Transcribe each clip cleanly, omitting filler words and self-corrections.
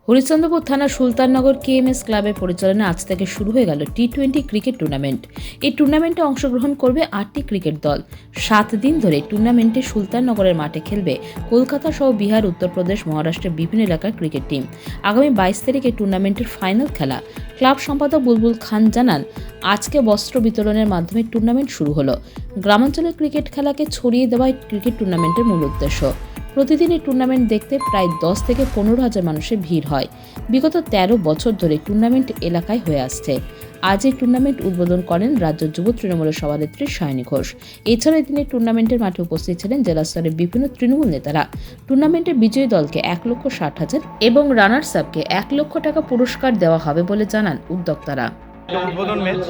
হরিশ্চন্দ্রপুর থানার সুলতাননগর কেএমএস ক্লাবের পরিচালনায় আজ থেকে শুরু হয়ে গেল টি-20 ক্রিকেট টুর্নামেন্ট। এই টুর্নামেন্টে অংশগ্রহণ করবে 8টি ক্রিকেট দল। 7 দিন ধরে টুর্নামেন্টে সুলতাননগরের মাঠে খেলবে কলকাতা সহ বিহার, উত্তরপ্রদেশ, মহারাষ্ট্রের বিভিন্ন এলাকার ক্রিকেট টিম। আগামী 22 তারিখে টুর্নামেন্টের ফাইনাল খেলা। ক্লাব সম্পাদক বুলবুল খান জানান, আজকে বস্ত্র বিতরণের মাধ্যমে টুর্নামেন্ট শুরু হলো। গ্রামাঞ্চলের ক্রিকেট খেলাকে ছড়িয়ে দেওয়াই ক্রিকেট টুর্নামেন্টের মূল উদ্দেশ্য। প্রতিদিন এই টুর্নামেন্ট দেখতে প্রায় 10 থেকে 15,000 মানুষের ভিড় হয়। বিগত 13 বছর ধরে টুর্নামেন্ট এলাকায় হয়ে আসছে। আজ এই টুর্নামেন্ট উদ্বোধন করেন রাজ্য যুব তৃণমূলের সভানেত্রী সায়নী ঘোষ। এছাড়া তিনি টুর্নামেন্টের মাঠে উপস্থিত ছিলেন জেলা স্তরের বিভিন্ন তৃণমূল নেতারা। টুর্নামেন্টের বিজয়ী দলকে 1,60,000 এবং রানার্স আপকে 1 লক্ষ টাকা পুরস্কার দেওয়া হবে বলে জানান উদ্যোক্তারা। উদ্বোধন ম্যাচ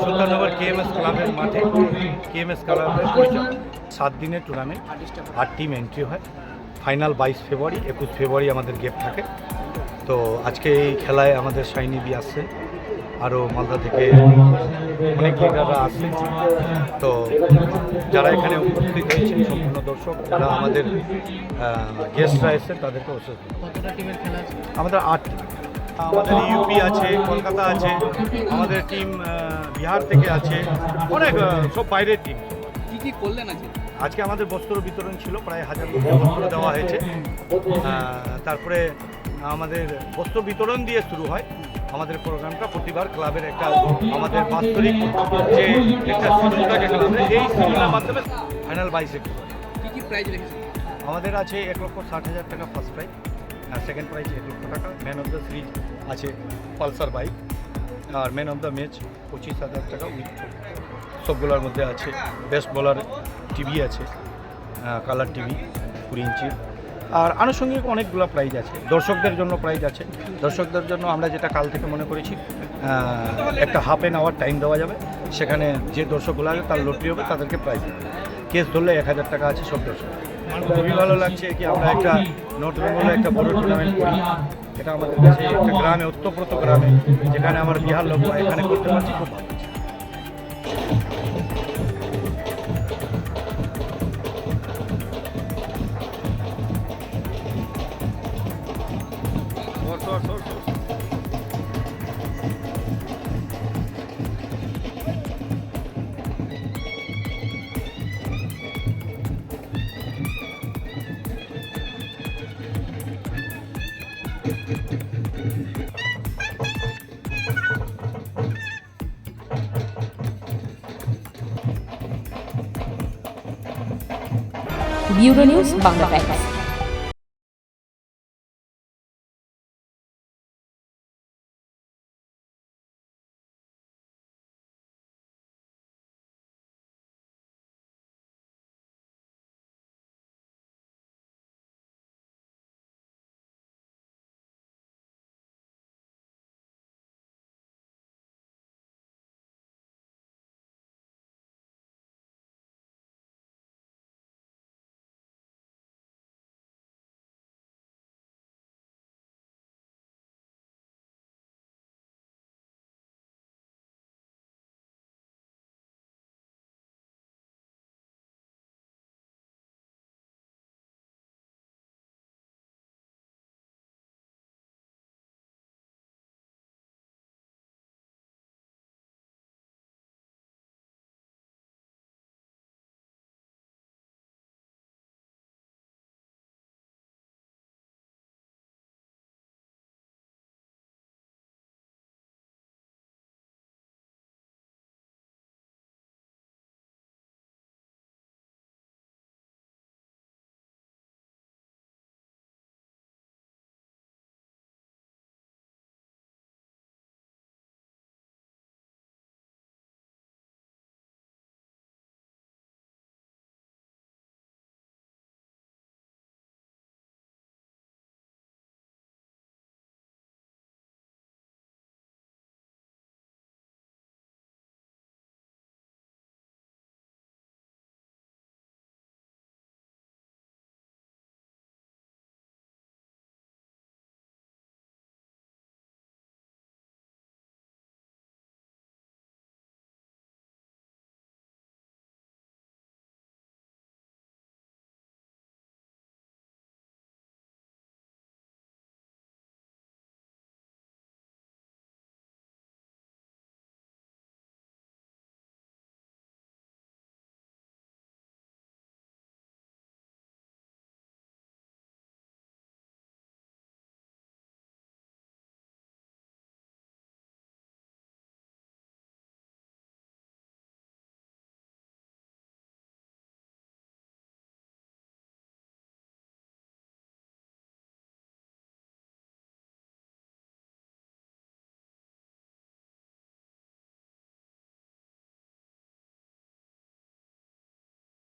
সুলতাননগর কেএমএস ক্লাবের মাঠে। কেএমএস ক্লাবের 7 দিনের টুর্নামেন্ট, 8 টিম এন্ট্রি হয়। ফাইনাল 22 ফেব্রুয়ারি, 21 ফেব্রুয়ারি আমাদের গেম থাকে। তো আজকে এই খেলায় আমাদের সাইনি বি আসছে, আরও মালদা থেকে অনেক ক্রিকেটাররা আসছে। তো যারা এখানে উপস্থিত হয়েছেন সম্পূর্ণ দর্শক, যারা আমাদের গেস্টরা এসেছেন তাদেরকে কতটা টিমের খেলা আছে? আমাদের 8 টিম। আমাদের ইউপি আছে, কলকাতা আছে, আমাদের টিম বিহার থেকে আছে, অনেক সব বাইরের টিম। কি করলেন আছে? আজকে আমাদের বস্ত্র বিতরণ ছিল, প্রায় 1000 বস্ত্র দেওয়া হয়েছে। তারপরে আমাদের বস্ত্র বিতরণ দিয়ে শুরু হয় আমাদের প্রোগ্রামটা। প্রতিবার ক্লাবের একটা আমাদের বাৎসরিক যে একটা শিডিউল থাকে ক্লাবের, এই শিডিউলের মাধ্যমে ফাইনাল 22 কি কি প্রাইজ রেখেছেন? আমাদের আছে 1,60,000 টাকা first prize, second prize 1 lakh টাকা। ম্যান অফ দ্য সিরিজ আছে পালসার বাইক, আর ম্যান অফ দ্য ম্যাচ 25,000 টাকা উইথ সবগুলোর মধ্যে আছে। বেস্ট বোলার টিভি আছে, কালার টিভি 20 ইঞ্চি, আর আনুষঙ্গিক অনেকগুলো প্রাইজ আছে। দর্শকদের জন্য প্রাইজ আছে। দর্শকদের জন্য আমরা যেটা কাল থেকে মনে করেছি, একটা হাফ অ্যান আওয়ার টাইম দেওয়া যাবে। সেখানে যে দর্শকগুলো আছে তার লটারি হবে, তাদেরকে প্রাইজ দেবে। কেস ধরলে 1000 টাকা আছে সব দর্শক। খুবই ভালো লাগছে কি আমরা একটা নর্থ বেঙ্গলে একটা বড় টুর্নামেন্ট করি। এটা আমাদের কাছে একটা গ্রামে, ওতপ্রোত গ্রামে, যেখানে আমার বিহার লোক এখানে করতে পারছি, খুব ভালো লাগছে। Bureau news Bangla Times.